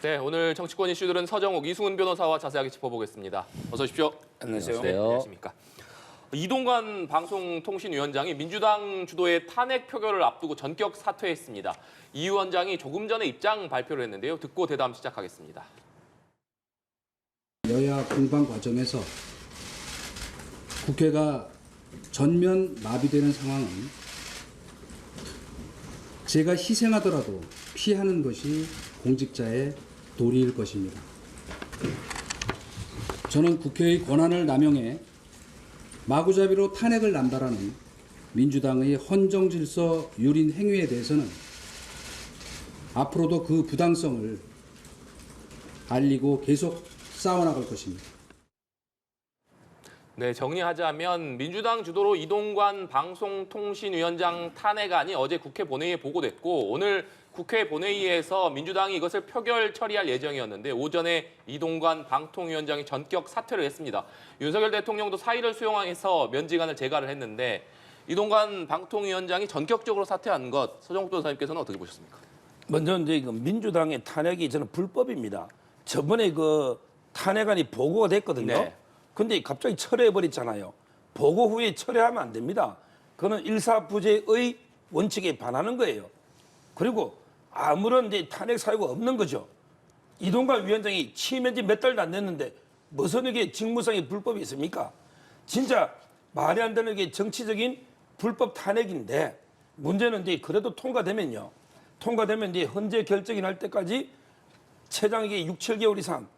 네, 오늘 정치권 이슈들은 서정욱, 이승훈 변호사와 자세하게 짚어보겠습니다. 어서 오십시오. 안녕하세요. 네, 안녕하십니까. 이동관 방송통신위원장이 민주당 주도의 탄핵 표결을 앞두고 전격 사퇴했습니다. 이 위원장이 조금 전에 입장 발표를 했는데요. 듣고 대담 시작하겠습니다. 여야 공방 과정에서 국회가 전면 마비되는 상황은 제가 희생하더라도 피하는 것이 공직자의 도리일 것입니다. 저는 국회의 권한을 남용해 마구잡이로 탄핵을 남발하는 민주당의 헌정질서 유린 행위에 대해서는 앞으로도 그 부당성을 알리고 계속 싸워나갈 것입니다. 네, 정리하자면 민주당 주도로 이동관 방송통신위원장 탄핵안이 어제 국회 본회의에 보고됐고 오늘 국회 본회의에서 민주당이 이것을 표결 처리할 예정이었는데 오전에 이동관 방통위원장이 전격 사퇴를 했습니다. 윤석열 대통령도 사의를 수용해서 면직안을 제가를 했는데 이동관 방통위원장이 전격적으로 사퇴한 것 서정욱 변호사님께서는 어떻게 보셨습니까? 먼저 이제 민주당의 탄핵이 저는 불법입니다. 저번에 그 탄핵안이 보고가 됐거든요. 네. 근데 갑자기 철회해버렸잖아요. 보고 후에 철회하면 안 됩니다. 그거는 일사부재의 원칙에 반하는 거예요. 그리고 아무런 이제 탄핵 사유가 없는 거죠. 이동관 위원장이 취임한 지 몇 달도 안 됐는데 무슨 이게 직무상의 불법이 있습니까? 진짜 말이 안 되는 게 정치적인 불법 탄핵인데 문제는 이제 그래도 통과되면요. 통과되면 이제 헌재 결정이 날 때까지 최장 이게 6, 7개월 이상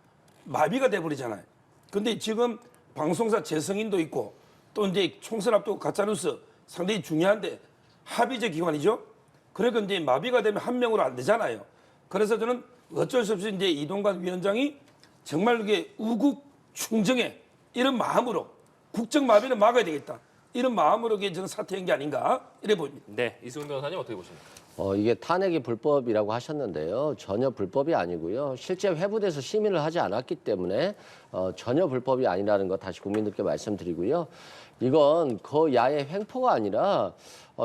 마비가 돼버리잖아요. 근데 지금 방송사 재승인도 있고 또 이제 총선 앞두고 가짜뉴스 상당히 중요한데 합의제 기관이죠. 그러니까 이제 마비가 되면 한 명으로 안 되잖아요. 그래서 저는 어쩔 수 없이 이제 이동관 위원장이 정말 이게 우국 충정에 이런 마음으로 국정 마비는 막아야 되겠다. 이런 마음으로 이게 저는 사퇴한 게 아닌가 이래 보입니다. 네, 이승훈 변호사님 어떻게 보십니까? 이게 탄핵이 불법이라고 하셨는데요. 전혀 불법이 아니고요. 실제 회부돼서 심의를 하지 않았기 때문에 전혀 불법이 아니라는 거 다시 국민들께 말씀드리고요. 이건 야의 횡포가 아니라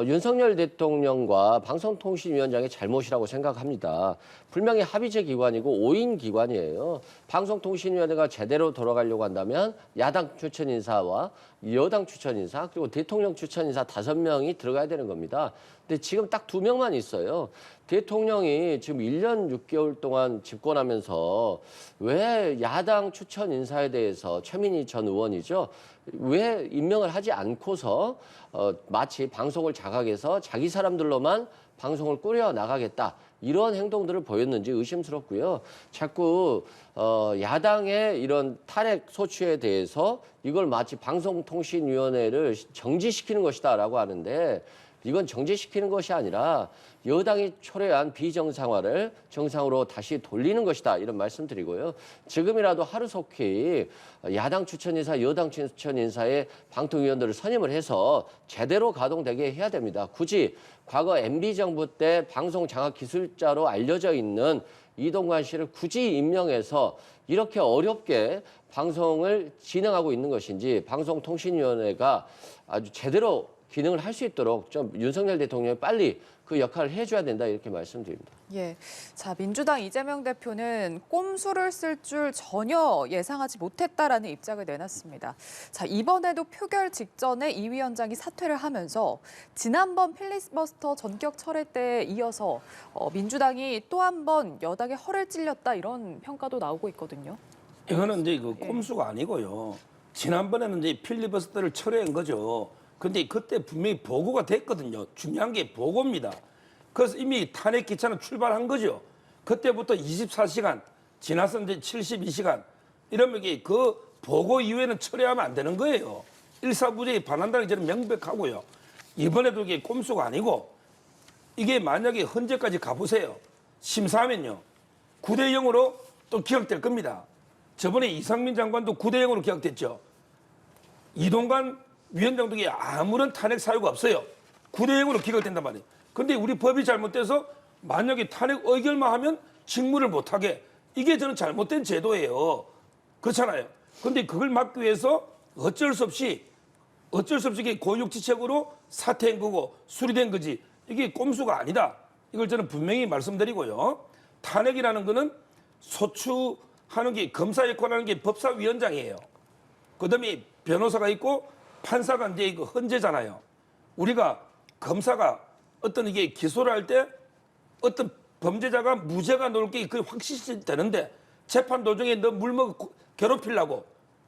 윤석열 대통령과 방송통신위원장의 잘못이라고 생각합니다. 분명히 합의제 기관이고 5인 기관이에요. 방송통신위원회가 제대로 돌아가려고 한다면 야당 추천 인사와 여당 추천 인사 그리고 대통령 추천 인사 5명이 들어가야 되는 겁니다. 근데 지금 딱 2명만 있어요. 대통령이 지금 1년 6개월 동안 집권하면서 왜 야당 추천 인사에 대해서 최민희 전 의원이죠. 왜 임명을 하지 않고서 마치 방송을 장악해서 자기 사람들로만 방송을 꾸려 나가겠다. 이런 행동들을 보였는지 의심스럽고요. 자꾸 야당의 이런 탄핵 소추에 대해서 이걸 마치 방송통신위원회를 정지시키는 것이다라고 하는데 이건 정지시키는 것이 아니라 여당이 초래한 비정상화를 정상으로 다시 돌리는 것이다. 이런 말씀드리고요. 지금이라도 하루속히 야당 추천인사, 여당 추천인사의 방통위원들을 선임을 해서 제대로 가동되게 해야 됩니다. 굳이 과거 MB정부 때 방송 장악 기술자로 알려져 있는 이동관 씨를 굳이 임명해서 이렇게 어렵게 방송을 진행하고 있는 것인지 방송통신위원회가 아주 제대로 기능을 할 수 있도록 좀 윤석열 대통령이 빨리 그 역할을 해줘야 된다 이렇게 말씀드립니다. 예, 자 민주당 이재명 대표는 꼼수를 쓸 줄 전혀 예상하지 못했다라는 입장을 내놨습니다. 자 이번에도 표결 직전에 이 위원장이 사퇴를 하면서 지난번 필리버스터 전격 철회 때에 이어서 민주당이 또 한 번 여당의 허를 찔렸다 이런 평가도 나오고 있거든요. 이거는 이제 그 꼼수가 아니고요. 지난번에는 이제 필리버스터를 철회한 거죠. 근데 그때 분명히 보고가 됐거든요. 중요한 게 보고입니다. 그래서 이미 탄핵 기차는 출발한 거죠. 그때부터 24시간, 지나서 이제 72시간 이러면 이게 그 보고 이후에는 철회하면 안 되는 거예요. 일사부재에 반한다는 게 저는 명백하고요. 이번에도 이게 꼼수가 아니고 이게 만약에 헌재까지 가보세요. 심사하면요. 9대 0으로 또 기각될 겁니다. 저번에 이상민 장관도 9대 0으로 기각됐죠. 이동관 위원장도 아무런 탄핵 사유가 없어요. 9대 0으로 기각된단 말이에요. 근데 우리 법이 잘못돼서 만약에 탄핵 의결만 하면 직무를 못하게 이게 저는 잘못된 제도예요. 그렇잖아요. 근데 그걸 막기 위해서 어쩔 수 없이 이게 고육지책으로 사퇴한 거고 수리된 거지 이게 꼼수가 아니다. 이걸 저는 분명히 말씀드리고요. 탄핵이라는 거는 소추하는 게 검사의 권한하는 게 법사위원장이에요. 그다음에 변호사가 있고 판사가 이제 이거 헌재잖아요. 우리가 검사가 어떤 이게 기소를 할 때 어떤 범죄자가 무죄가 나올 게 그게 확실시 되는데 재판 도중에 너 물먹어 괴롭히려고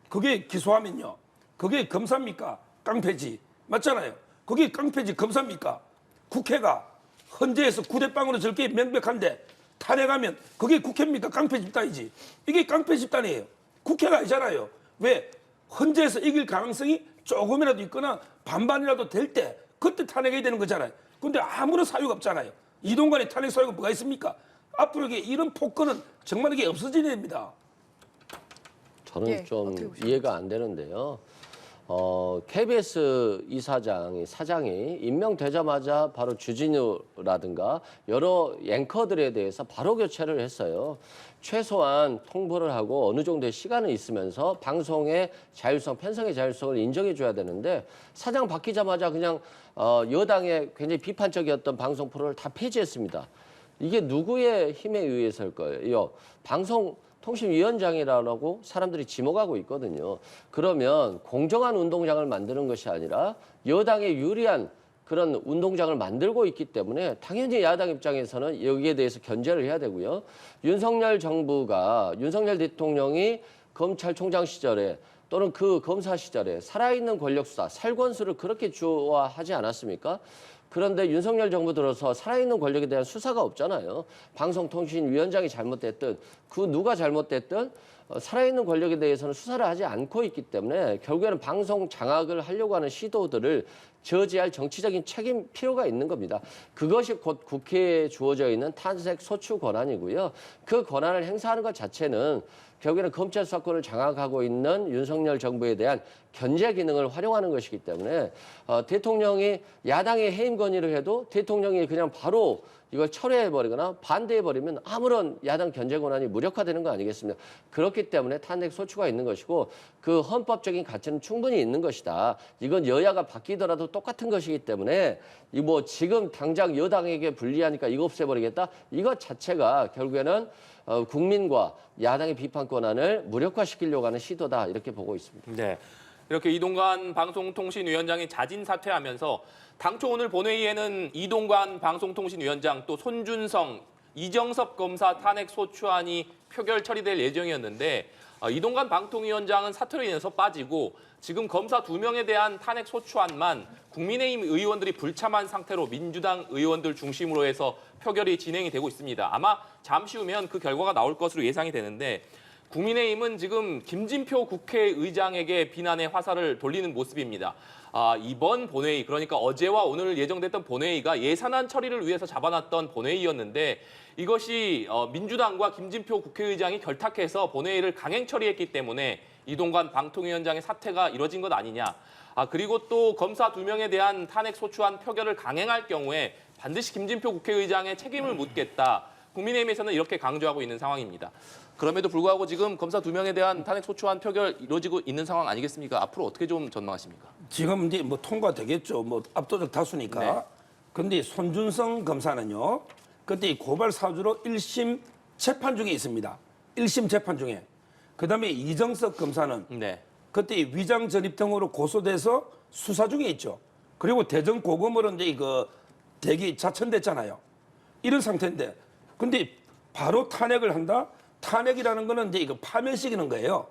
그게 기소하면요. 그게 검사입니까? 깡패지. 맞잖아요. 그게 깡패지 검사입니까? 국회가 헌재에서 구대빵으로 저렇게 명백한데 탄핵하면 그게 국회입니까? 깡패 집단이지. 이게 깡패 집단이에요. 국회가 아니잖아요. 왜? 헌재에서 이길 가능성이 조금이라도 있거나 반반이라도 될 때 그때 탄핵해야 되는 거잖아요. 근데 아무런 사유가 없잖아요. 이동관의 탄핵 사유가 뭐가 있습니까? 앞으로 이런 폭거는 정말 이게 없어져야 됩니다. 저는 예, 좀 어떻게 보십니까? 이해가 안 되는데요. KBS 사장이 임명되자마자 바로 주진우라든가 여러 앵커들에 대해서 바로 교체를 했어요. 최소한 통보를 하고 어느 정도의 시간은 있으면서 방송의 자율성, 편성의 자율성을 인정해 줘야 되는데 사장 바뀌자마자 그냥 여당의 굉장히 비판적이었던 방송 프로를 다 폐지했습니다. 이게 누구의 힘에 의해서일까요? 방송통신위원장이라고 사람들이 지목하고 있거든요. 그러면 공정한 운동장을 만드는 것이 아니라 여당에 유리한 그런 운동장을 만들고 있기 때문에 당연히 야당 입장에서는 여기에 대해서 견제를 해야 되고요. 윤석열 대통령이 검찰총장 시절에 또는 그 검사 시절에 살아있는 권력 수사, 살권수를 그렇게 좋아하지 않았습니까? 그런데 윤석열 정부 들어서 살아있는 권력에 대한 수사가 없잖아요. 방송통신위원장이 잘못됐든 그 누가 잘못됐든 살아있는 권력에 대해서는 수사를 하지 않고 있기 때문에 결국에는 방송 장악을 하려고 하는 시도들을 저지할 정치적인 책임 필요가 있는 겁니다. 그것이 곧 국회에 주어져 있는 탄핵 소추 권한이고요. 그 권한을 행사하는 것 자체는 결국에는 검찰 수사권을 장악하고 있는 윤석열 정부에 대한 견제 기능을 활용하는 것이기 때문에 대통령이 야당의 해임 건의를 해도 대통령이 그냥 바로 이걸 철회해버리거나 반대해버리면 아무런 야당 견제 권한이 무력화되는 거 아니겠습니까? 그렇기 때문에 탄핵 소추가 있는 것이고 그 헌법적인 가치는 충분히 있는 것이다. 이건 여야가 바뀌더라도 똑같은 것이기 때문에 이 뭐 지금 당장 여당에게 불리하니까 이거 없애버리겠다. 이것 자체가 결국에는 국민과 야당의 비판 권한을 무력화시키려고 하는 시도다 이렇게 보고 있습니다. 네. 이렇게 이동관 방송통신위원장이 자진 사퇴하면서 당초 오늘 본회의에는 이동관 방송통신위원장 또 손준성, 이정섭 검사 탄핵 소추안이 표결 처리될 예정이었는데 이동관 방통위원장은 사퇴로 인해서 빠지고 지금 검사 2명에 대한 탄핵 소추안만 국민의힘 의원들이 불참한 상태로 민주당 의원들 중심으로 해서 표결이 진행이 되고 있습니다. 아마 잠시 후면 그 결과가 나올 것으로 예상이 되는데 국민의힘은 지금 김진표 국회의장에게 비난의 화살을 돌리는 모습입니다. 이번 본회의, 그러니까 어제와 오늘 예정됐던 본회의가 예산안 처리를 위해서 잡아놨던 본회의였는데 이것이 민주당과 김진표 국회의장이 결탁해서 본회의를 강행 처리했기 때문에 이동관 방통위원장의 사퇴가 이뤄진 것 아니냐. 그리고 또 검사 2명에 대한 탄핵 소추안 표결을 강행할 경우에 반드시 김진표 국회의장의 책임을 묻겠다. 국민의힘에서는 이렇게 강조하고 있는 상황입니다. 그럼에도 불구하고 지금 검사 2명에 대한 탄핵 소추안 표결 이루어지고 있는 상황 아니겠습니까? 앞으로 어떻게 좀 전망하십니까? 지금 이제 뭐 통과되겠죠. 뭐 압도적 다수니까. 네. 근데 손준성 검사는요. 그때 이 고발 사주로 1심 재판 중에 있습니다. 1심 재판 중에. 그다음에 이정석 검사는 네. 그때 위장 전입 등으로 고소돼서 수사 중에 있죠. 그리고 대전 고검으로 이제 이거 대기 자천됐잖아요. 이런 상태인데, 근데 바로 탄핵을 한다? 탄핵이라는 거는 이제 이거 파면시키는 거예요.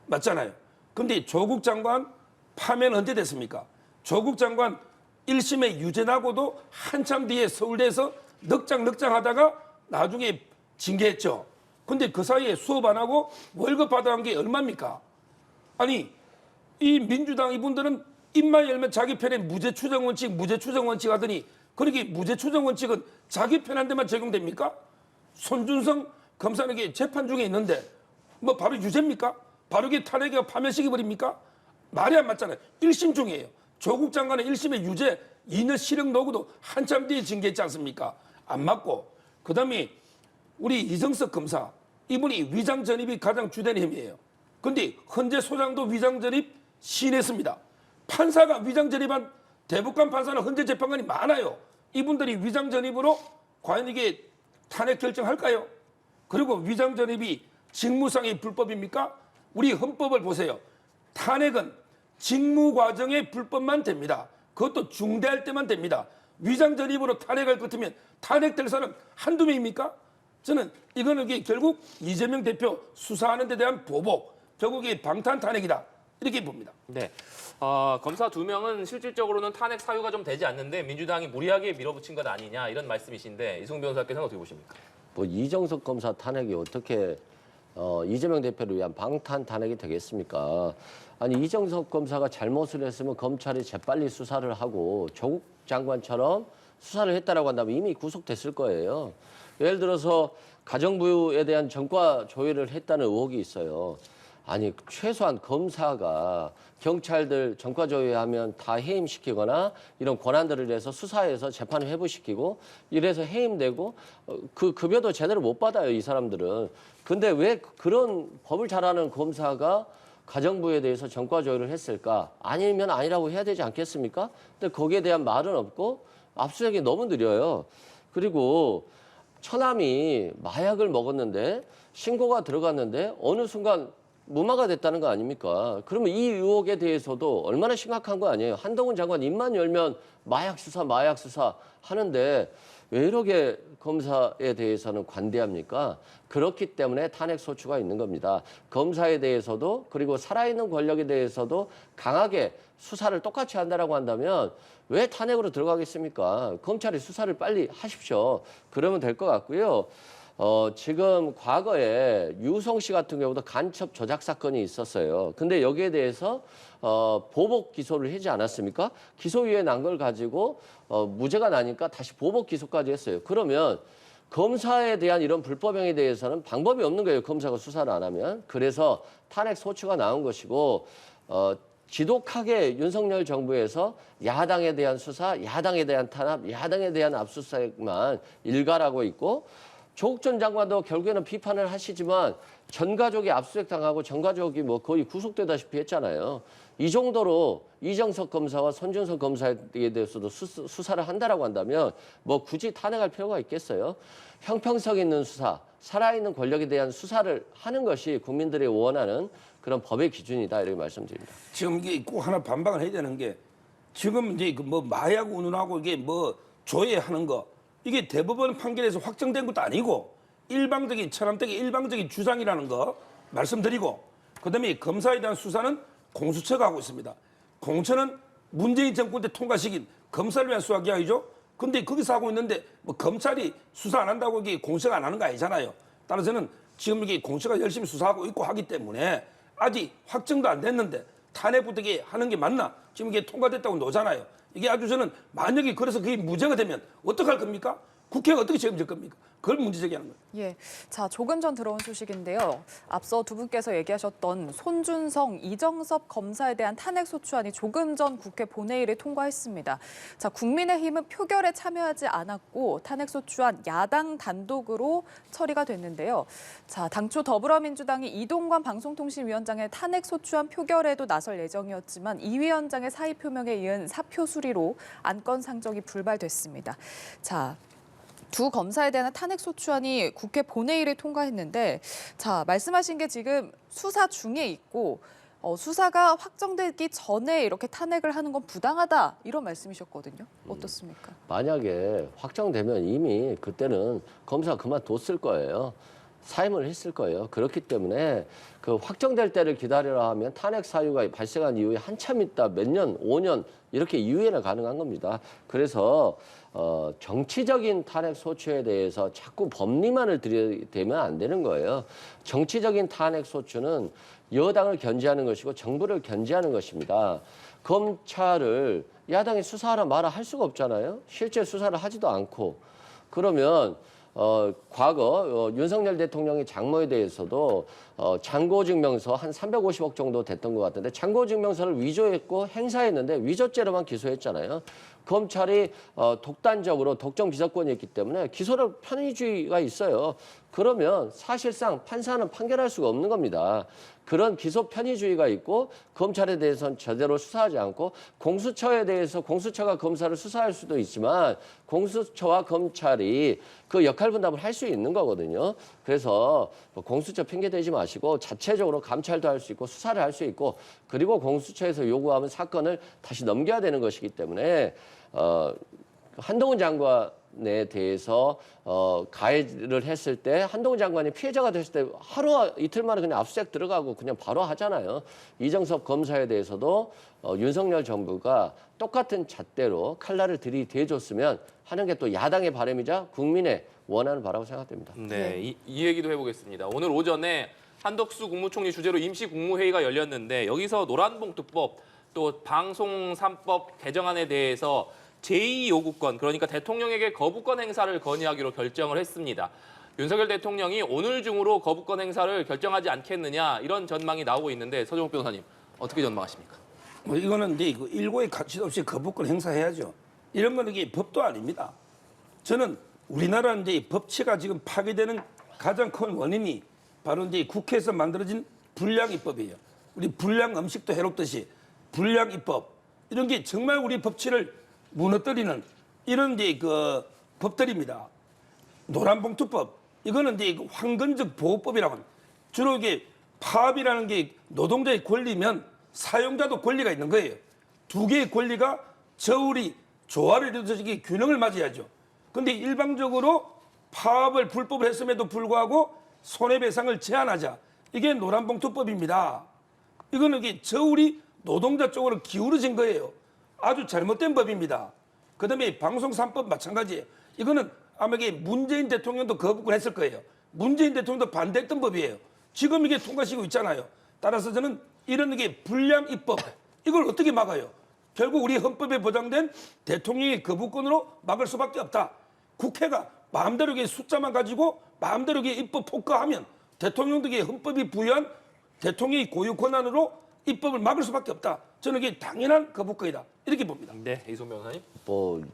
맞잖아요. 근데 조국 장관 파면 언제 됐습니까? 조국 장관 1심에 유죄 나고도 한참 뒤에 서울대에서 넉장 하다가 나중에 징계했죠. 근데 그 사이에 수업 안 하고 월급 받아간 게 얼마입니까? 아니, 이 민주당 이분들은 입만 열면 자기 편에 무죄 추정 원칙 하더니 그렇게 무죄 추정 원칙은 자기 편한 데만 적용됩니까? 손준성 검사에게 재판 중에 있는데 뭐 바로 유죄입니까? 바로 이게 탄핵이 파면시켜 버립니까? 말이 안 맞잖아요. 1심 중이에요. 조국 장관의 1심의 유죄 2년 실형 노고도 한참 뒤에 징계했지 않습니까? 안 맞고. 그다음에 우리 이정석 검사 이분이 위장 전입이 가장 주된 혐의예요. 근데 헌재 소장도 위장 전입 시인했습니다. 판사가 위장 전입한 대법관 판사는 헌재 재판관이 많아요. 이분들이 위장 전입으로 과연 이게 탄핵 결정할까요? 그리고 위장전입이 직무상의 불법입니까? 우리 헌법을 보세요. 탄핵은 직무 과정의 불법만 됩니다. 그것도 중대할 때만 됩니다. 위장전입으로 탄핵할 것 같으면 탄핵될 사람 한두 명입니까? 저는 이거는 결국 이재명 대표 수사하는 데 대한 보복, 결국이 방탄 탄핵이다. 이렇게 봅니다. 네. 검사 2명은 실질적으로는 탄핵 사유가 좀 되지 않는데 민주당이 무리하게 밀어붙인 것 아니냐 이런 말씀이신데 이승훈 변호사께서는 어떻게 보십니까? 뭐 이정석 검사 탄핵이 어떻게 이재명 대표를 위한 방탄 탄핵이 되겠습니까? 아니 이정석 검사가 잘못을 했으면 검찰이 재빨리 수사를 하고 조국 장관처럼 수사를 했다라고 한다면 이미 구속됐을 거예요. 예를 들어서 가정부에 대한 전과 조회를 했다는 의혹이 있어요. 아니 최소한 검사가 경찰들 전과 조회하면 다 해임시키거나 이런 권한들을 해서 수사해서 재판을 회부시키고 이래서 해임되고 그 급여도 제대로 못 받아요, 이 사람들은. 근데 왜 그런 법을 잘 아는 검사가 가정부에 대해서 전과 조회를 했을까? 아니면 아니라고 해야 되지 않겠습니까? 근데 거기에 대한 말은 없고 압수수색이 너무 느려요. 그리고 처남이 마약을 먹었는데 신고가 들어갔는데 어느 순간 무마가 됐다는 거 아닙니까? 그러면 이 의혹에 대해서도 얼마나 심각한 거 아니에요? 한동훈 장관 입만 열면 마약 수사 하는데 왜 이렇게 검사에 대해서는 관대합니까? 그렇기 때문에 탄핵 소추가 있는 겁니다. 검사에 대해서도 그리고 살아있는 권력에 대해서도 강하게 수사를 똑같이 한다라고 한다면 왜 탄핵으로 들어가겠습니까? 검찰이 수사를 빨리 하십시오. 그러면 될 것 같고요. 지금 과거에 유성 씨 같은 경우도 간첩 조작 사건이 있었어요. 근데 여기에 대해서 보복 기소를 하지 않았습니까? 기소유예 난 걸 가지고 무죄가 나니까 다시 보복 기소까지 했어요. 그러면 검사에 대한 이런 불법행위에 대해서는 방법이 없는 거예요. 검사가 수사를 안 하면. 그래서 탄핵 소추가 나온 것이고 지독하게 윤석열 정부에서 야당에 대한 수사, 야당에 대한 탄압, 야당에 대한 압수수색만 일갈하고 있고 조국 전 장관도 결국에는 비판을 하시지만 전 가족이 압수수색 당하고 전 가족이 뭐 거의 구속되다시피 했잖아요. 이 정도로 이정석 검사와 손준성 검사에 대해서도 수사를 한다라고 한다면 뭐 굳이 탄핵할 필요가 있겠어요? 형평성 있는 수사, 살아있는 권력에 대한 수사를 하는 것이 국민들이 원하는 그런 법의 기준이다 이렇게 말씀드립니다. 지금 이게 꼭 하나 반박을 해야 되는 게 지금 이제 뭐 마약 운운하고 이게 뭐 조회하는 거 이게 대법원 판결에서 확정된 것도 아니고 일방적인 천암택의 일방적인 주장이라는 거 말씀드리고 그다음에 검사에 대한 수사는 공수처가 하고 있습니다. 공수처는 문재인 정권 때 통과시킨 검사를 위한 수사 기관이죠. 근데 거기서 하고 있는데 뭐 검찰이 수사 안 한다고 이게 공수처가 안 하는 거 아니잖아요. 따라서는 지금 이게 공수처가 열심히 수사하고 있고 하기 때문에 아직 확정도 안 됐는데 탄핵부터 이게 하는 게 맞나? 지금 이게 통과됐다고 노잖아요. 이게 아주 저는 만약에 그래서 그게 무죄가 되면 어떡할 겁니까? 국회가 어떻게 책임질 겁니까? 그걸 문제 제기하는 거예요. 예, 자 조금 전 들어온 소식인데요. 앞서 두 분께서 얘기하셨던 손준성, 이정섭 검사에 대한 탄핵 소추안이 조금 전 국회 본회의를 통과했습니다. 자 국민의힘은 표결에 참여하지 않았고 탄핵 소추안 야당 단독으로 처리가 됐는데요. 자 당초 더불어민주당이 이동관 방송통신위원장의 탄핵 소추안 표결에도 나설 예정이었지만 이 위원장의 사의 표명에 이은 사표 수리로 안건 상정이 불발됐습니다. 자. 두 검사에 대한 탄핵 소추안이 국회 본회의를 통과했는데 자 말씀하신 게 지금 수사 중에 있고 수사가 확정되기 전에 이렇게 탄핵을 하는 건 부당하다 이런 말씀이셨거든요. 어떻습니까? 만약에 확정되면 이미 그때는 검사가 그만뒀을 거예요. 사임을 했을 거예요. 그렇기 때문에 그 확정될 때를 기다리라 하면 탄핵 사유가 발생한 이후에 한참 있다 몇 년, 5년 이렇게 이후에는 가능한 겁니다. 그래서 정치적인 탄핵 소추에 대해서 자꾸 법리만을 들이대면 안 되는 거예요. 정치적인 탄핵 소추는 여당을 견제하는 것이고 정부를 견제하는 것입니다. 검찰을 야당이 수사하라 마라 할 수가 없잖아요. 실제 수사를 하지도 않고. 그러면 과거 윤석열 대통령의 장모에 대해서도 잔고증명서 한 350억 정도 됐던 것 같은데 잔고증명서를 위조했고 행사했는데 위조죄로만 기소했잖아요. 검찰이 독단적으로 독점 기소권이 있기 때문에 기소를 편의주의가 있어요. 그러면 사실상 판사는 판결할 수가 없는 겁니다. 그런 기소 편의주의가 있고 검찰에 대해서는 제대로 수사하지 않고 공수처에 대해서 공수처가 검사를 수사할 수도 있지만 공수처와 검찰이 그 역할 분담을 할 수 있는 거거든요. 그래서 공수처 핑계 대지 마시고 자체적으로 감찰도 할 수 있고 수사를 할 수 있고 그리고 공수처에서 요구하면 사건을 다시 넘겨야 되는 것이기 때문에 한동훈 장관에 대해서 가해를 했을 때 한동훈 장관이 피해자가 됐을 때 하루 이틀 만에 그냥 압수수색 들어가고 그냥 바로 하잖아요. 이정섭 검사에 대해서도 윤석열 정부가 똑같은 잣대로 칼날을 들이대줬으면 하는 게 또 야당의 바람이자 국민의 원하는 바라고 생각됩니다. 네, 이 얘기도 해보겠습니다. 오늘 오전에 한덕수 국무총리 주재로 임시 국무회의가 열렸는데 여기서 노란봉투법 또 방송 3법 개정안에 대해서 제2요구권, 그러니까 대통령에게 거부권 행사를 건의하기로 결정을 했습니다. 윤석열 대통령이 오늘 중으로 거부권 행사를 결정하지 않겠느냐 이런 전망이 나오고 있는데 서정욱 변호사님 어떻게 전망하십니까? 뭐 이거는 이제 그 일고의 가치도 없이 거부권 행사해야죠. 이런 거는 이게 법도 아닙니다. 저는 우리나라는 이제 법치가 지금 파괴되는 가장 큰 원인이 바로 이제 국회에서 만들어진 불량입법이에요. 우리 불량 음식도 해롭듯이 불량입법 이런 게 정말 우리 법치를 무너뜨리는 이런 이제 그 법들입니다. 노란봉투법 이거는 이제 황건적 보호법이라고 합니다. 주로 이게 파업이라는 게 노동자의 권리면 사용자도 권리가 있는 거예요. 두 개의 권리가 저울이 조화를 이루어서 이게 균형을 맞아야죠. 근데 일방적으로 파업을 불법을 했음에도 불구하고 손해배상을 제한하자. 이게 노란봉투법입니다. 이거는 이게 저울이 노동자 쪽으로 기울어진 거예요. 아주 잘못된 법입니다. 그다음에 방송 3법 마찬가지예요. 이거는 아마 이게 문재인 대통령도 거부권 했을 거예요. 문재인 대통령도 반대했던 법이에요. 지금 이게 통과시키고 있잖아요. 따라서 저는 이런 게 불량 입법 이걸 어떻게 막아요? 결국 우리 헌법에 보장된 대통령의 거부권으로 막을 수밖에 없다. 국회가 마음대로 이게 숫자만 가지고 마음대로 이게 입법 폭거하면 대통령도 이게 헌법이 부여한 대통령의 고유 권한으로 입법을 막을 수밖에 없다. 저는 이게 당연한 거부권이다. 이렇게 봅니다. 네, 이송 변호사님.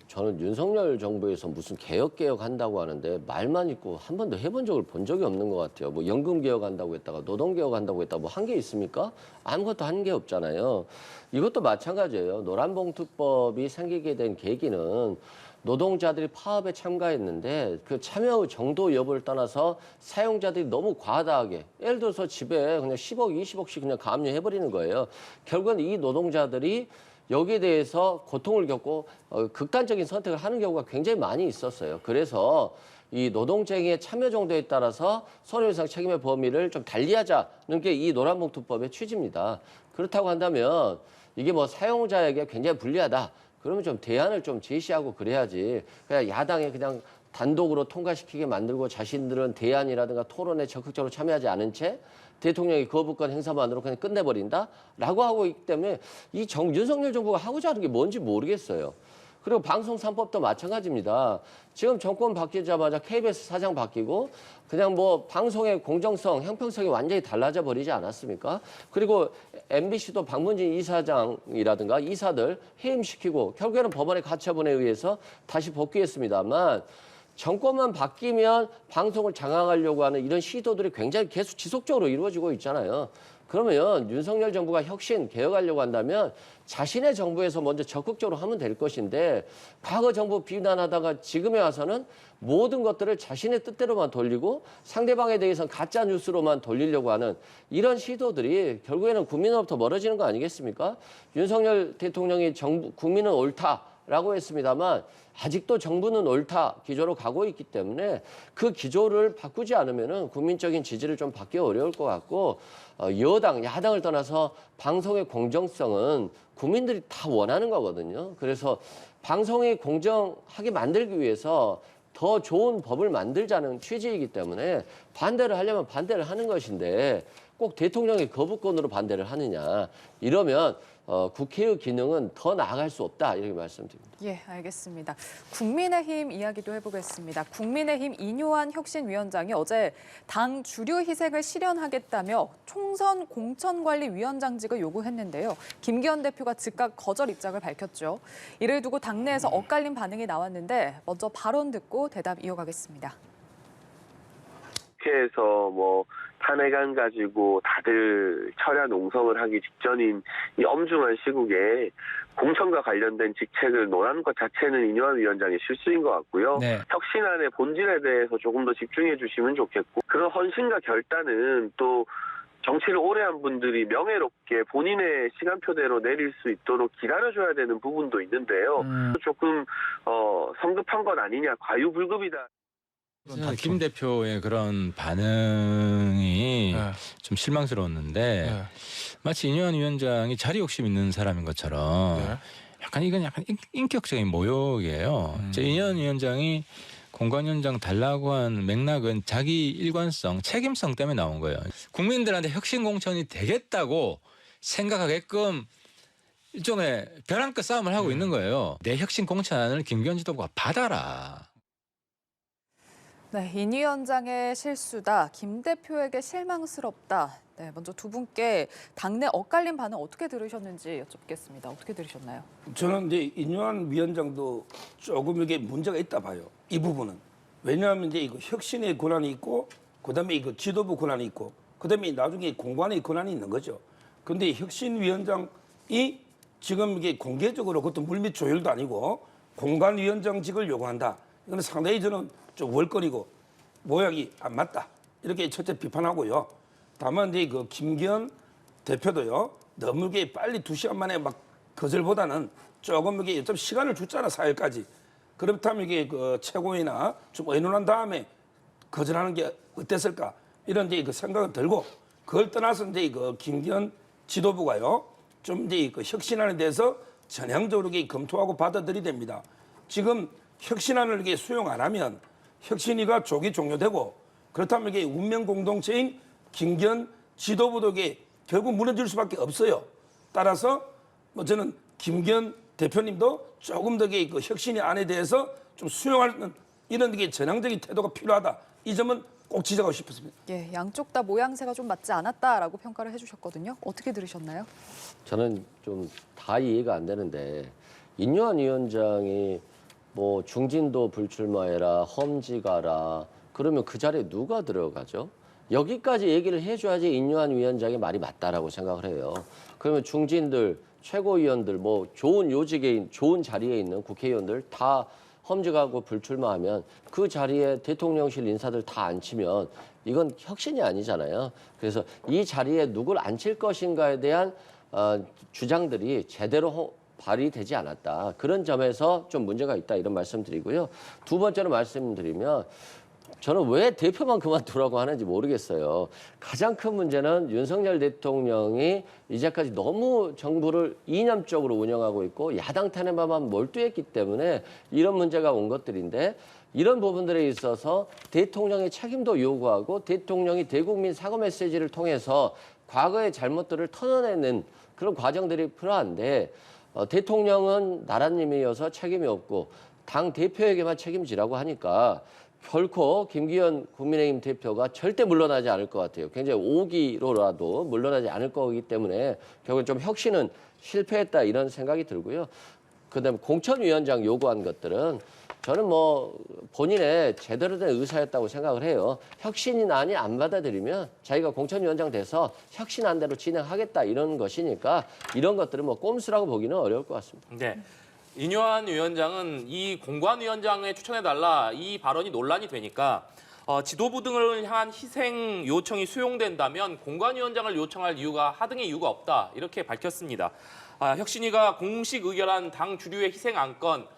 저는 윤석열 정부에서 무슨 개혁 한다고 하는데 말만 있고 한 번도 해본 적을 본 적이 없는 것 같아요. 뭐 연금 개혁한다고 했다가 노동 개혁한다고 했다가 뭐 한 게 있습니까? 아무것도 한 게 없잖아요. 이것도 마찬가지예요. 노란봉투법이 생기게 된 계기는 노동자들이 파업에 참가했는데 그 참여 정도 여부를 떠나서 사용자들이 너무 과다하게 예를 들어서 집에 그냥 10억, 20억씩 그냥 가압류해버리는 거예요. 결국은 이 노동자들이 여기에 대해서 고통을 겪고 극단적인 선택을 하는 경우가 굉장히 많이 있었어요. 그래서 이 노동쟁의의 참여 정도에 따라서 손해배상 책임의 범위를 좀 달리하자는 게 이 노란봉투법의 취지입니다. 그렇다고 한다면 이게 뭐 사용자에게 굉장히 불리하다. 그러면 좀 대안을 좀 제시하고 그래야지. 그냥 야당에 그냥 단독으로 통과시키게 만들고 자신들은 대안이라든가 토론에 적극적으로 참여하지 않은 채 대통령이 거부권 행사만으로 그냥 끝내버린다라고 하고 있기 때문에 이 윤석열 정부가 하고자 하는 게 뭔지 모르겠어요. 그리고 방송 3법도 마찬가지입니다. 지금 정권 바뀌자마자 KBS 사장 바뀌고 그냥 뭐 방송의 공정성, 형평성이 완전히 달라져 버리지 않았습니까? 그리고 MBC도 박문진 이사장이라든가 이사들 해임시키고 결국에는 법원의 가처분에 의해서 다시 복귀했습니다만 정권만 바뀌면 방송을 장악하려고 하는 이런 시도들이 굉장히 계속 지속적으로 이루어지고 있잖아요. 그러면 윤석열 정부가 혁신, 개혁하려고 한다면 자신의 정부에서 먼저 적극적으로 하면 될 것인데 과거 정부 비난하다가 지금에 와서는 모든 것들을 자신의 뜻대로만 돌리고 상대방에 대해서는 가짜 뉴스로만 돌리려고 하는 이런 시도들이 결국에는 국민으로부터 멀어지는 거 아니겠습니까? 윤석열 대통령이 국민은 옳다라고 했습니다만 아직도 정부는 옳다 기조로 가고 있기 때문에 그 기조를 바꾸지 않으면은 국민적인 지지를 좀 받기 어려울 것 같고 여당, 야당을 떠나서 방송의 공정성은 국민들이 다 원하는 거거든요. 그래서 방송이 공정하게 만들기 위해서 더 좋은 법을 만들자는 취지이기 때문에 반대를 하려면 반대를 하는 것인데 꼭 대통령의 거부권으로 반대를 하느냐. 이러면 국회의 기능은 더 나아갈 수 없다. 이렇게 말씀드립니다. 예, 알겠습니다. 국민의힘 이야기도 해보겠습니다. 국민의힘 이뇨한 혁신위원장이 어제 당 주류 희생을 실현하겠다며 총선 공천관리위원장직을 요구했는데요. 김기현 대표가 즉각 거절 입장을 밝혔죠. 이를 두고 당내에서 엇갈린 반응이 나왔는데 먼저 발언 듣고 대답 이어가겠습니다. 국회에서 뭐 탄핵안 가지고 다들 철야 농성을 하기 직전인 이 엄중한 시국에 공천과 관련된 직책을 논하는 것 자체는 이뇨한 위원장의 실수인 것 같고요. 네. 혁신안의 본질에 대해서 조금 더 집중해 주시면 좋겠고, 그런 헌신과 결단은 또 정치를 오래 한 분들이 명예롭게 본인의 시간표대로 내릴 수 있도록 기다려줘야 되는 부분도 있는데요. 조금 성급한 건 아니냐, 과유불급이다. 김 대표의 그런 반응이 네. 좀 실망스러웠는데 네. 마치 이뇨한 위원장이 자리 욕심 있는 사람인 것처럼 네. 이건 약간 인격적인 모욕이에요. 이뇨한 위원장이 공관위원장 달라고 한 맥락은 자기 일관성, 책임성 때문에 나온 거예요. 국민들한테 혁신 공천이 되겠다고 생각하게끔 일종의 벼랑 끝 싸움을 하고 있는 거예요. 내 혁신 공천안을 김기현 지도부가 받아라. 네, 인 위원장의 실수다. 김 대표에게 실망스럽다. 네, 먼저 두 분께 당내 엇갈린 반응 어떻게 들으셨는지 여쭙겠습니다. 어떻게 들으셨나요? 저는 이제 이뇨한 위원장도 조금 이게 문제가 있다 봐요. 이 부분은. 왜냐하면 이제 이거 혁신의 권한이 있고, 그다음에 이거 지도부 권한이 있고, 그다음에 나중에 공관의 권한이 있는 거죠. 근데 혁신위원장이 지금 이게 공개적으로 그것도 물밑 조율도 아니고 공관위원장직을 요구한다. 이건 상당히 저는 좀 월권이고 모양이 안 맞다. 이렇게 첫째 비판하고요. 다만 이제 그 김기현 대표도요. 너무 이게 빨리 2시간 만에 막 거절보다는 조금 이게 좀 시간을 줬잖아, 4일까지. 그렇다면 이게 그 최고위나 좀 의논한 다음에 거절하는 게 어땠을까? 이런 이제 그 생각은 들고, 그걸 떠나서 이제 그 김기현 지도부가요. 좀 이제 그 혁신안에 대해서 전향적으로 이게 검토하고 받아들여야 됩니다. 지금 혁신안을 이게 수용 안 하면 혁신위가 조기 종료되고, 그렇다면 이게 운명 공동체인 김기현 지도부도 이게 결국 무너질 수밖에 없어요. 따라서 뭐 저는 김기현 대표님도 조금 더 그 혁신의 안에 대해서 좀 수용하는 이런 게 전향적인 태도가 필요하다. 이 점은 꼭 지적하고 싶었습니다. 예, 양쪽 다 모양새가 좀 맞지 않았다라고 평가를 해주셨거든요. 어떻게 들으셨나요? 저는 좀 다 이해가 안 되는데 인요한 위원장이 뭐 중진도 불출마해라, 험지 가라, 그러면 그 자리에 누가 들어가죠? 여기까지 얘기를 해줘야지 인요한 위원장의 말이 맞다라고 생각을 해요. 그러면 중진들, 최고위원들, 뭐 좋은 요직에, 좋은 자리에 있는 국회의원들 다 험지가고 불출마하면 그 자리에 대통령실 인사들 다 앉히면 이건 혁신이 아니잖아요. 그래서 이 자리에 누굴 앉힐 것인가에 대한 주장들이 제대로 발휘되지 않았다. 그런 점에서 좀 문제가 있다 이런 말씀드리고요. 두 번째로 말씀드리면 저는 왜 대표만 그만두라고 하는지 모르겠어요. 가장 큰 문제는 윤석열 대통령이 이제까지 너무 정부를 이념적으로 운영하고 있고 야당 탄핵만 몰두했기 때문에 이런 문제가 온 것들인데, 이런 부분들에 있어서 대통령의 책임도 요구하고 대통령이 대국민 사과 메시지를 통해서 과거의 잘못들을 털어내는 그런 과정들이 필요한데, 대통령은 나라님이어서 책임이 없고 당 대표에게만 책임지라고 하니까 결코 김기현 국민의힘 대표가 절대 물러나지 않을 것 같아요. 굉장히 오기로라도 물러나지 않을 거기 때문에 결국 좀 혁신은 실패했다 이런 생각이 들고요. 그다음에 공천위원장 요구한 것들은 저는 뭐 본인의 제대로 된 의사였다고 생각을 해요. 혁신안이 안 받아들이면 자기가 공천위원장 돼서 혁신안대로 진행하겠다 이런 것이니까 이런 것들은 뭐 꼼수라고 보기는 어려울 것 같습니다. 네. 이뇨한 위원장은 이 공관위원장에 추천해달라 이 발언이 논란이 되니까 지도부 등을 향한 희생 요청이 수용된다면 공관위원장을 요청할 이유가 하등의 이유가 없다 이렇게 밝혔습니다. 혁신위가 공식 의결한 당 주류의 희생 안건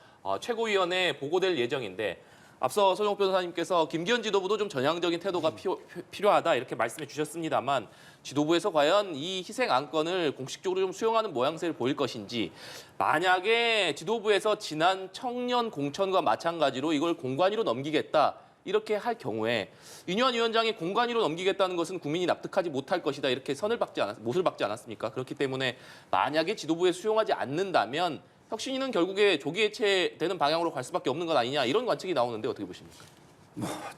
최고위원회에 보고될 예정인데, 앞서 손영욱 변호사님께서 김기현 지도부도 좀 전향적인 태도가 필요하다 이렇게 말씀해 주셨습니다만, 지도부에서 과연 이 희생 안건을 공식적으로 좀 수용하는 모양새를 보일 것인지, 만약에 지도부에서 지난 청년 공천과 마찬가지로 이걸 공관위로 넘기겠다 이렇게 할 경우에 윤여한 위원장이 공관위로 넘기겠다는 것은 국민이 납득하지 못할 것이다. 이렇게 못을 박지 않았습니까? 그렇기 때문에 만약에 지도부에 수용하지 않는다면 혁신위는 결국에 조기 해체되는 방향으로 갈 수밖에 없는 것 아니냐 이런 관측이 나오는데 어떻게 보십니까?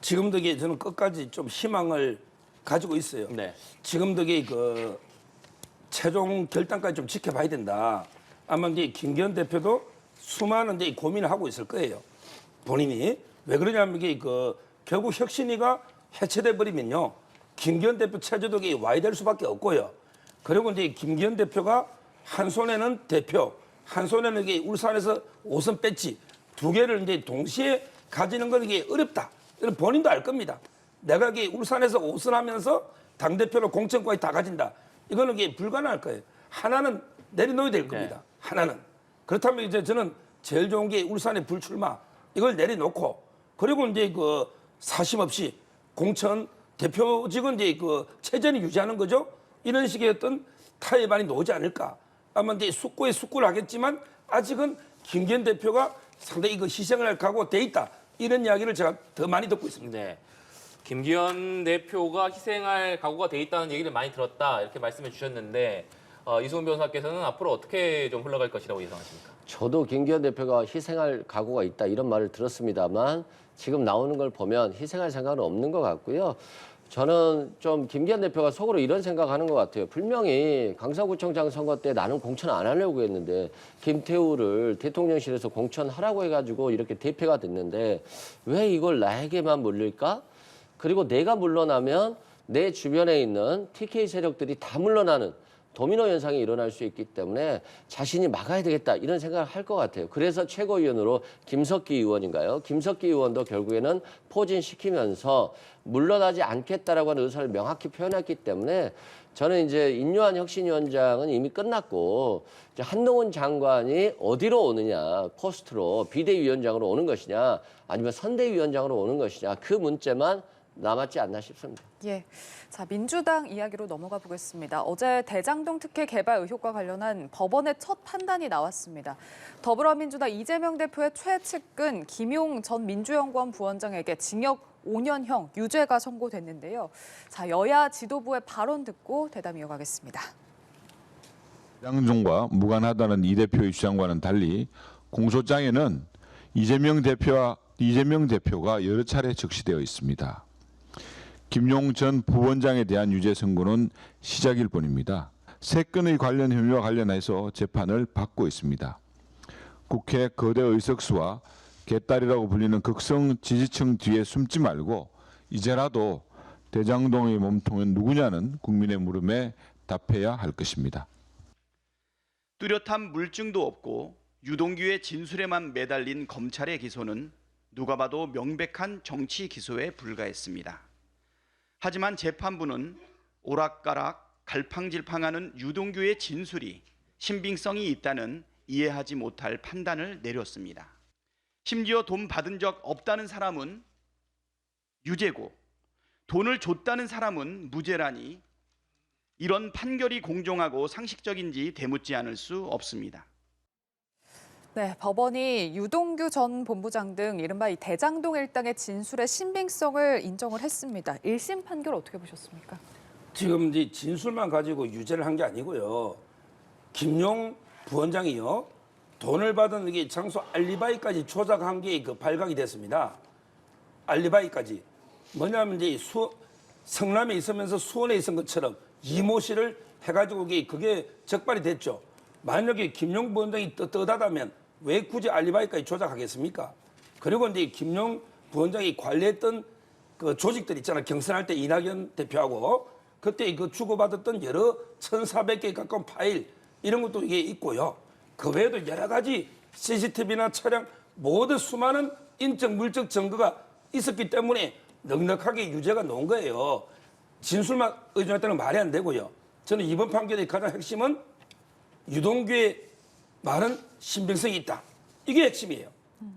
지금도 이게 저는 끝까지 좀 희망을 가지고 있어요. 네. 지금도 이게 그 최종 결단까지 좀 지켜봐야 된다. 아마 이제 김기현 대표도 수많은 이제 고민을 하고 있을 거예요. 본인이 왜 그러냐면 이게 그 결국 혁신위가 해체돼 버리면요, 김기현 대표 체제도 이게 와야 될 수밖에 없고요. 그리고 이제 김기현 대표가 한 손에는 대표, 한 손에는 이게 울산에서 5선 배지 두 개를 이제 동시에 가지는 건 이게 어렵다. 이건 본인도 알 겁니다. 내가 이게 울산에서 5선 하면서 당 대표로 공천까지 다 가진다. 이거는 이게 불가능할 거예요. 하나는 내려놓아야 될 겁니다. 네. 하나는. 그렇다면 이제 저는 제일 좋은 게 울산의 불출마 이걸 내려놓고 그리고 이제 그 사심 없이 공천 대표직은 이제 그 체제는 유지하는 거죠. 이런 식의 어떤 타협안이 나오지 않을까. 아마 이제 숙고에 숙고를 하겠지만 아직은 김기현 대표가 상당히 그 희생을 할 각오가 돼 있다. 이런 이야기를 제가 더 많이 듣고 있습니다. 네. 김기현 대표가 희생할 각오가 돼 있다는 얘기를 많이 들었다 이렇게 말씀해 주셨는데 이승훈 변호사께서는 앞으로 어떻게 좀 흘러갈 것이라고 예상하십니까? 저도 김기현 대표가 희생할 각오가 있다 이런 말을 들었습니다만 지금 나오는 걸 보면 희생할 생각은 없는 것 같고요. 저는 좀 김기현 대표가 속으로 이런 생각하는 것 같아요. 분명히 강서구청장 선거 때 나는 공천 안 하려고 했는데 김태우를 대통령실에서 공천하라고 해가지고 이렇게 대표가 됐는데 왜 이걸 나에게만 물릴까? 그리고 내가 물러나면 내 주변에 있는 TK 세력들이 다 물러나는 도미노 현상이 일어날 수 있기 때문에 자신이 막아야 되겠다 이런 생각을 할 것 같아요. 그래서 최고위원으로 김석기 의원인가요? 김석기 의원도 결국에는 포진시키면서 물러나지 않겠다라고 하는 의사를 명확히 표현했기 때문에 저는 이제 인요한 혁신위원장은 이미 끝났고 이제 한동훈 장관이 어디로 오느냐, 포스트로 비대위원장으로 오는 것이냐 아니면 선대위원장으로 오는 것이냐 그 문제만 남았지 않나 싶습니다. 예. 자, 민주당 이야기로 넘어가 보겠습니다. 어제 대장동 특혜 개발 의혹과 관련한 법원의 첫 판단이 나왔습니다. 더불어민주당 이재명 대표의 최측근 김용 전 민주연구원 부원장에게 징역 5년형 유죄가 선고됐는데요. 자, 여야 지도부의 발언 듣고 대담 이어가겠습니다. 대장동과 무관하다는 이 대표의 주장과는 달리 공소장에는 이재명 대표가 여러 차례 적시되어 있습니다. 김용 전 부원장에 대한 유죄 선고는 시작일 뿐입니다. 세 건의 관련 혐의와 관련해서 재판을 받고 있습니다. 국회 거대 의석수와 개딸이라고 불리는 극성 지지층 뒤에 숨지 말고 이제라도 대장동의 몸통은 누구냐는 국민의 물음에 답해야 할 것입니다. 뚜렷한 물증도 없고 유동규의 진술에만 매달린 검찰의 기소는 누가 봐도 명백한 정치 기소에 불과했습니다. 하지만 재판부는 오락가락 갈팡질팡하는 유동규의 진술이 신빙성이 있다는 이해하지 못할 판단을 내렸습니다. 심지어 돈 받은 적 없다는 사람은 유죄고 돈을 줬다는 사람은 무죄라니 이런 판결이 공정하고 상식적인지 되묻지 않을 수 없습니다. 네, 법원이 유동규 전 본부장 등 이른바 이 대장동 일당의 진술의 신빙성을 인정을 했습니다. 1심 판결 어떻게 보셨습니까? 지금 이제 진술만 가지고 유죄를 한 게 아니고요. 김용 부원장이요, 돈을 받은 이게 장소 알리바이까지 조작한 게 그 발각이 됐습니다. 알리바이까지. 뭐냐면 이제 성남에 있으면서 수원에 있은 것처럼 이모 씨를 해가지고 그게 적발이 됐죠. 만약에 김용 부원장이 떳떳하다면 왜 굳이 알리바이까지 조작하겠습니까? 그리고 이제 김용 부원장이 관리했던 그 조직들 있잖아요. 경선할 때 이낙연 대표하고 그때 그 주고받았던 여러 1,400개 가까운 파일 이런 것도 이게 있고요. 그 외에도 여러 가지 CCTV나 차량 모든 수많은 인적 물적 증거가 있었기 때문에 넉넉하게 유죄가 나온 거예요. 진술만 의존했다는 건 말이 안 되고요. 저는 이번 판결의 가장 핵심은 유동규의 말은 신빙성이 있다. 이게 핵심이에요.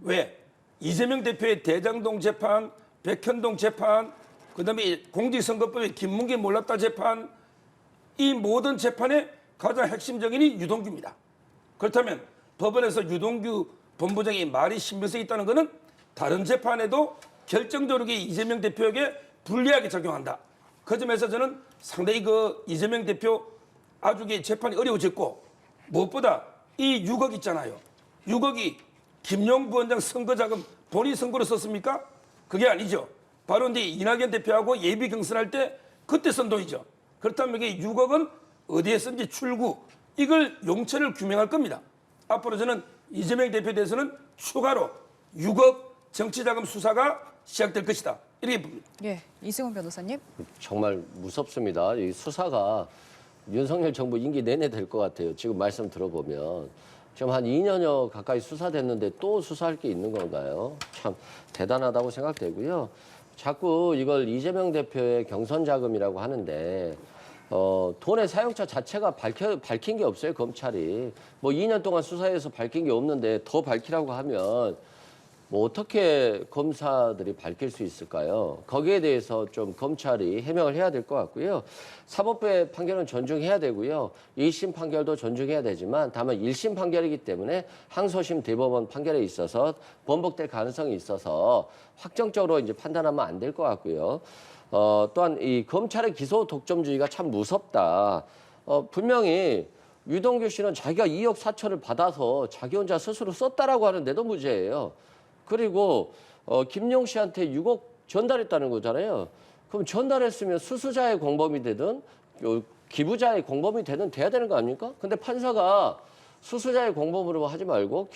왜? 이재명 대표의 대장동 재판, 백현동 재판, 그다음에 공직선거법의 김문기 몰랐다 재판, 이 모든 재판의 가장 핵심적인이 유동규입니다. 그렇다면 법원에서 유동규 본부장의 말이 신빙성이 있다는 것은 다른 재판에도 결정적으로 이재명 대표에게 불리하게 작용한다. 그 점에서 저는 상당히 그 이재명 대표 아주 재판이 어려워졌고 무엇보다 이 6억 있잖아요. 6억이 김용 부원장 선거자금 본인 선거로 썼습니까? 그게 아니죠. 바로 이제 이낙연 대표하고 예비 경선할 때 그때 쓴 돈이죠. 그렇다면 이게 6억은 어디에 쓴지 출구 이걸 용처를 규명할 겁니다. 앞으로 저는 이재명 대표에 대해서는 추가로 6억 정치자금 수사가 시작될 것이다. 이렇게 봅니다. 예, 이승훈 변호사님. 정말 무섭습니다. 이 수사가 윤석열 정부 임기 내내 될 것 같아요. 지금 말씀 들어보면. 지금 한 2년여 가까이 수사됐는데 또 수사할 게 있는 건가요? 참 대단하다고 생각되고요. 자꾸 이걸 이재명 대표의 경선 자금이라고 하는데 돈의 사용처 자체가 밝힌 게 없어요, 검찰이. 뭐 2년 동안 수사해서 밝힌 게 없는데 더 밝히라고 하면 뭐 어떻게 검사들이 밝힐 수 있을까요? 거기에 대해서 좀 검찰이 해명을 해야 될 것 같고요. 사법부의 판결은 존중해야 되고요. 1심 판결도 존중해야 되지만 다만 1심 판결이기 때문에 항소심 대법원 판결에 있어서 번복될 가능성이 있어서 확정적으로 이제 판단하면 안 될 것 같고요. 또한 이 검찰의 기소 독점주의가 참 무섭다. 분명히 유동규 씨는 자기가 2억 4천을 받아서 자기 혼자 스스로 썼다라고 하는데도 무죄예요. 그리고 김용 씨한테 6억 전달했다는 거잖아요. 그럼 전달했으면 수수자의 공범이 되든 기부자의 공범이 되든 돼야 되는 거 아닙니까? 근데 판사가 수수자의 공범으로 하지 말고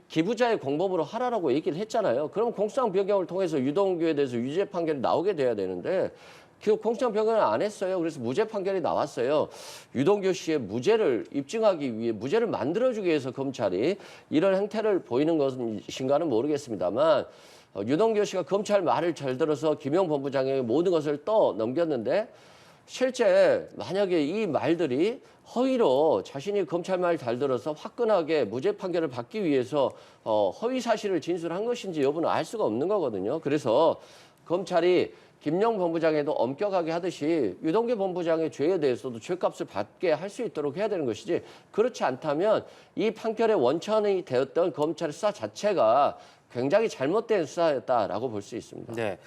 기부자의 공범으로 하라라고 얘기를 했잖아요. 그럼 공소장 변경을 통해서 유동규에 대해서 유죄 판결이 나오게 돼야 되는데 공소장 변경을 안 했어요. 그래서 무죄 판결이 나왔어요. 유동규 씨의 무죄를 입증하기 위해 무죄를 만들어주기 위해서 검찰이 이런 행태를 보이는 것인가는 모르겠습니다만 유동규 씨가 검찰 말을 잘 들어서 김용 본부장에게 모든 것을 넘겼는데 실제 만약에 이 말들이 허위로 자신이 검찰 말 잘 들어서 화끈하게 무죄 판결을 받기 위해서 허위 사실을 진술한 것인지 여부는 알 수가 없는 거거든요. 그래서 검찰이 김용 본부장에도 엄격하게 하듯이 유동규 본부장의 죄에 대해서도 죄값을 받게 할 수 있도록 해야 되는 것이지 그렇지 않다면 이 판결의 원천이 되었던 검찰의 수사 자체가 굉장히 잘못된 수사였다라고 볼 수 있습니다. 네.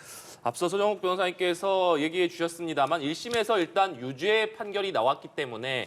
앞서 서정욱 변호사님께서 얘기해 주셨습니다만 1심에서 일단 유죄 판결이 나왔기 때문에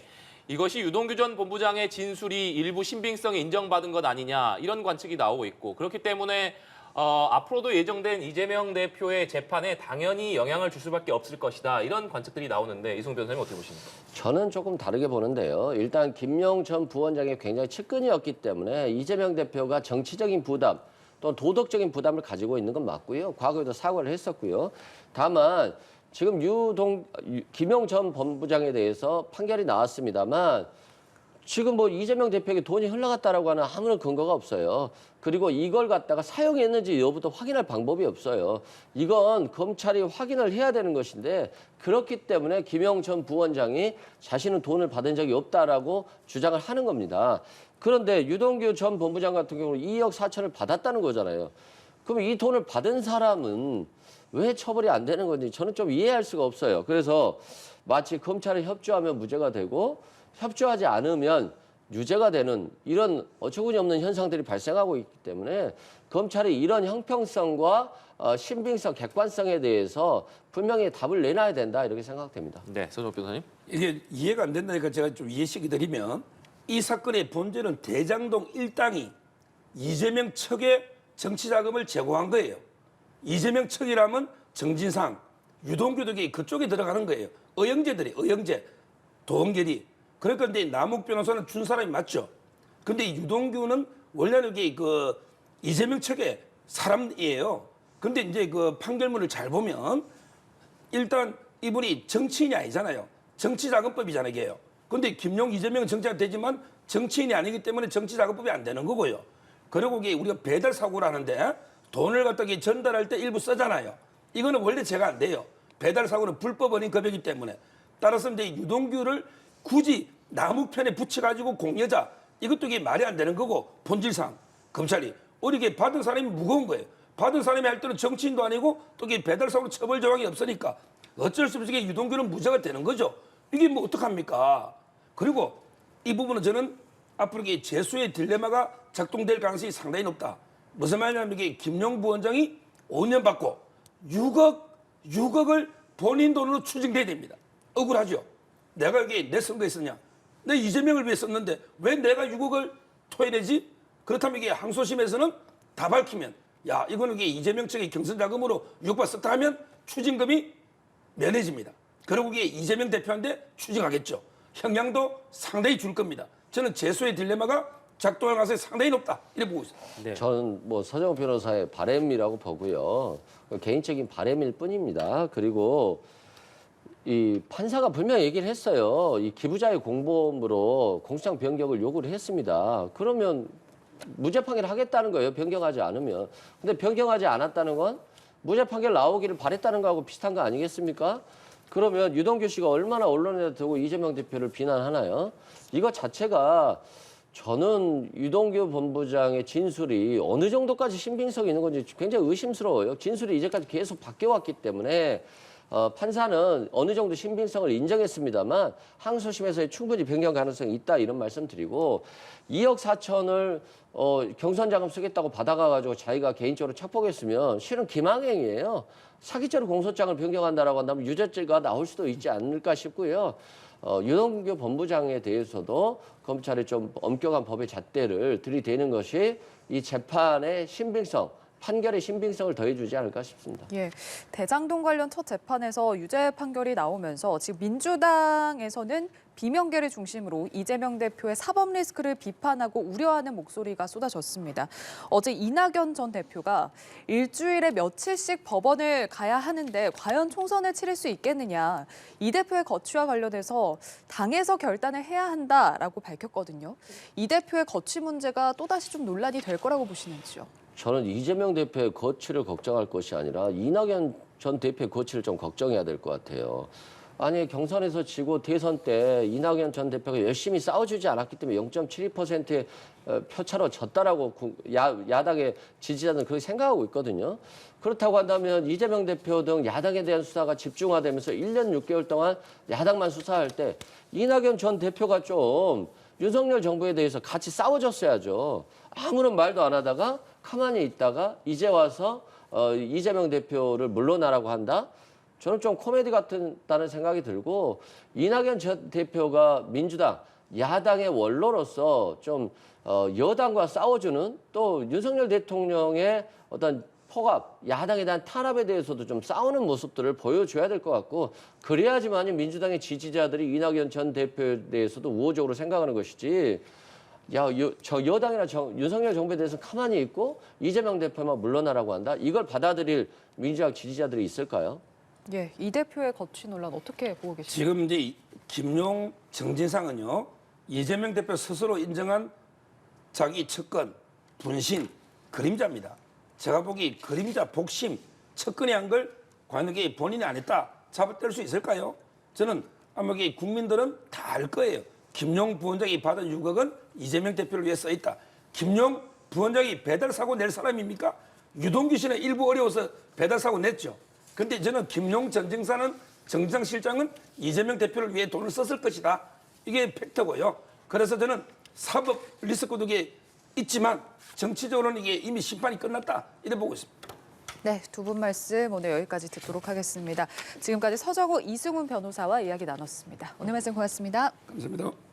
이것이 유동규 전 본부장의 진술이 일부 신빙성이 인정받은 것 아니냐 이런 관측이 나오고 있고 그렇기 때문에 앞으로도 예정된 이재명 대표의 재판에 당연히 영향을 줄 수밖에 없을 것이다. 이런 관측들이 나오는데 이승훈 변호사님 어떻게 보십니까? 저는 조금 다르게 보는데요. 일단 김용 전 부원장이 굉장히 측근이었기 때문에 이재명 대표가 정치적인 부담 또는 도덕적인 부담을 가지고 있는 건 맞고요. 과거에도 사과를 했었고요. 다만 지금 김용 전 본부장에 대해서 판결이 나왔습니다만 지금 뭐 이재명 대표에게 돈이 흘러갔다라고 하는 아무런 근거가 없어요. 그리고 이걸 갖다가 사용했는지 여부도 확인할 방법이 없어요. 이건 검찰이 확인을 해야 되는 것인데 그렇기 때문에 김용 전 부원장이 자신은 돈을 받은 적이 없다라고 주장을 하는 겁니다. 그런데 유동규 전 본부장 같은 경우는 2억 4천을 받았다는 거잖아요. 그럼 이 돈을 받은 사람은 왜 처벌이 안 되는 건지 저는 좀 이해할 수가 없어요. 그래서 마치 검찰에 협조하면 무죄가 되고 협조하지 않으면 유죄가 되는 이런 어처구니 없는 현상들이 발생하고 있기 때문에 검찰이 이런 형평성과 신빙성, 객관성에 대해서 분명히 답을 내놔야 된다 이렇게 생각됩니다. 네, 서정욱 변호사님. 이게 이해가 안 된다니까 제가 좀 이해시켜 드리면 이 사건의 본질은 대장동 일당이 이재명 측에 정치자금을 제공한 거예요. 이재명 측이라면 정진상, 유동규 등이 그쪽에 들어가는 거예요. 의형제, 도원결이. 그러니까 근데 남욱 변호사는 준 사람이 맞죠. 근데 유동규는 원래는 이게 그 이재명 측의 사람이에요. 근데 이제 그 판결문을 잘 보면 일단 이분이 정치인이 아니잖아요. 정치자금법이잖아요, 이게요. 근데 김용, 이재명은 정치가 되지만 정치인이 아니기 때문에 정치자금법이 안 되는 거고요. 그리고 이게 우리가 배달 사고라는데 돈을 갖다가 전달할 때 일부 쓰잖아요. 이거는 원래 제가 안 돼요. 배달 사고는 불법 어린 급여이기 때문에. 따라서 이제 유동규를 굳이 남욱 편에 붙여가지고 공여자 이것도 이게 말이 안 되는 거고 본질상 검찰이 어리게 받은 사람이 무거운 거예요. 받은 사람이 할 때는 정치인도 아니고 또 이게 배달 사고로 처벌 조항이 없으니까 어쩔 수 없이 유동규는 무죄가 되는 거죠. 이게 뭐 어떡합니까? 그리고 이 부분은 저는 앞으로 재수의 딜레마가 작동될 가능성이 상당히 높다. 무슨 말이냐면 이게 김용 부원장이 5년 받고 6억을 본인 돈으로 추징돼야 됩니다. 억울하죠. 내가 여기 내 선거에 썼냐? 내 이재명을 위해 썼는데 왜 내가 6억을 토해내지? 그렇다면 이게 항소심에서는 다 밝히면 야 이거는 이게 이재명 측의 경선 자금으로 6억 썼다 하면 추징금이 면해집니다. 그리고 이게 이재명 대표한테 추징하겠죠. 형량도 상당히 줄 겁니다. 저는 재수의 딜레마가 작동할 가능성이 상당히 높다 이렇게 보고 있습니다. 네. 저는 뭐 서정호 변호사의 바람이라고 보고요. 개인적인 바람일 뿐입니다. 그리고 이 판사가 분명히 얘기를 했어요. 이 기부자의 공범으로 공소장 변경을 요구를 했습니다. 그러면 무죄 판결을 하겠다는 거예요. 변경하지 않으면. 근데 변경하지 않았다는 건 무죄 판결 나오기를 바랬다는 거하고 비슷한 거 아니겠습니까? 그러면 유동규 씨가 얼마나 언론에 두고 이재명 대표를 비난하나요? 이거 자체가 저는 유동규 본부장의 진술이 어느 정도까지 신빙성이 있는 건지 굉장히 의심스러워요. 진술이 이제까지 계속 바뀌어왔기 때문에 판사는 어느 정도 신빙성을 인정했습니다만 항소심에서 충분히 변경 가능성이 있다 이런 말씀 드리고 2억 4천을 경선 자금 쓰겠다고 받아가지고 자기가 개인적으로 착복했으면 실은 기망행위예요. 사기죄로 공소장을 변경한다라고 한다면 유죄죄가 나올 수도 있지 않을까 싶고요. 유동규 본부장에 대해서도 검찰이 좀 엄격한 법의 잣대를 들이대는 것이 이 재판의 신빙성, 판결의 신빙성을 더해주지 않을까 싶습니다. 예, 대장동 관련 첫 재판에서 유죄 판결이 나오면서 지금 민주당에서는 비명계를 중심으로 이재명 대표의 사법 리스크를 비판하고 우려하는 목소리가 쏟아졌습니다. 어제 이낙연 전 대표가 일주일에 며칠씩 법원을 가야 하는데 과연 총선을 치를 수 있겠느냐. 이 대표의 거취와 관련해서 당에서 결단을 해야 한다라고 밝혔거든요. 이 대표의 거취 문제가 또다시 좀 논란이 될 거라고 보시는지요? 저는 이재명 대표의 거취를 걱정할 것이 아니라 이낙연 전 대표의 거취를 좀 걱정해야 될 것 같아요. 아니 경선에서 지고 대선 때 이낙연 전 대표가 열심히 싸워주지 않았기 때문에 0.72%의 표차로 졌다라고 야당의 지지자들은 그렇게 생각하고 있거든요. 그렇다고 한다면 이재명 대표 등 야당에 대한 수사가 집중화되면서 1년 6개월 동안 야당만 수사할 때 이낙연 전 대표가 좀 윤석열 정부에 대해서 같이 싸워줬어야죠. 아무런 말도 안 하다가 가만히 있다가 이제 와서 이재명 대표를 물러나라고 한다? 저는 좀 코미디 같다는 생각이 들고 이낙연 전 대표가 민주당 야당의 원로로서 좀 여당과 싸워주는 또 윤석열 대통령의 어떤 포갑, 야당에 대한 탄압에 대해서도 좀 싸우는 모습들을 보여줘야 될 것 같고 그래야지만이 민주당의 지지자들이 이낙연 전 대표에 대해서도 우호적으로 생각하는 것이지 저 여당이나 윤석열 정부에 대해서 가만히 있고 이재명 대표만 물러나라고 한다? 이걸 받아들일 민주당 지지자들이 있을까요? 예, 이 대표의 거취 논란 어떻게 보고 계십니까? 지금 이제 김용 정진상은요 이재명 대표 스스로 인정한 자기 측근, 분신, 그림자입니다. 제가 보기 그림자, 복심, 측근이 한 걸 과연 이게 본인이 안 했다 잡아뗄 수 있을까요? 저는 아마 이게 국민들은 다 알 거예요. 김용 부원장이 받은 6억은 이재명 대표를 위해 써있다. 김용 부원장이 배달 사고 낼 사람입니까? 유동규 씨는 일부 어려워서 배달 사고 냈죠. 근데 저는 김용 정진상 실장은 이재명 대표를 위해 돈을 썼을 것이다. 이게 팩트고요. 그래서 저는 사법 리스크도 이게 있지만 정치적으로는 이게 이미 심판이 끝났다. 이래 보고 있습니다. 네, 두 분 말씀 오늘 여기까지 듣도록 하겠습니다. 지금까지 서정호, 이승훈 변호사와 이야기 나눴습니다. 오늘 말씀 고맙습니다. 감사합니다.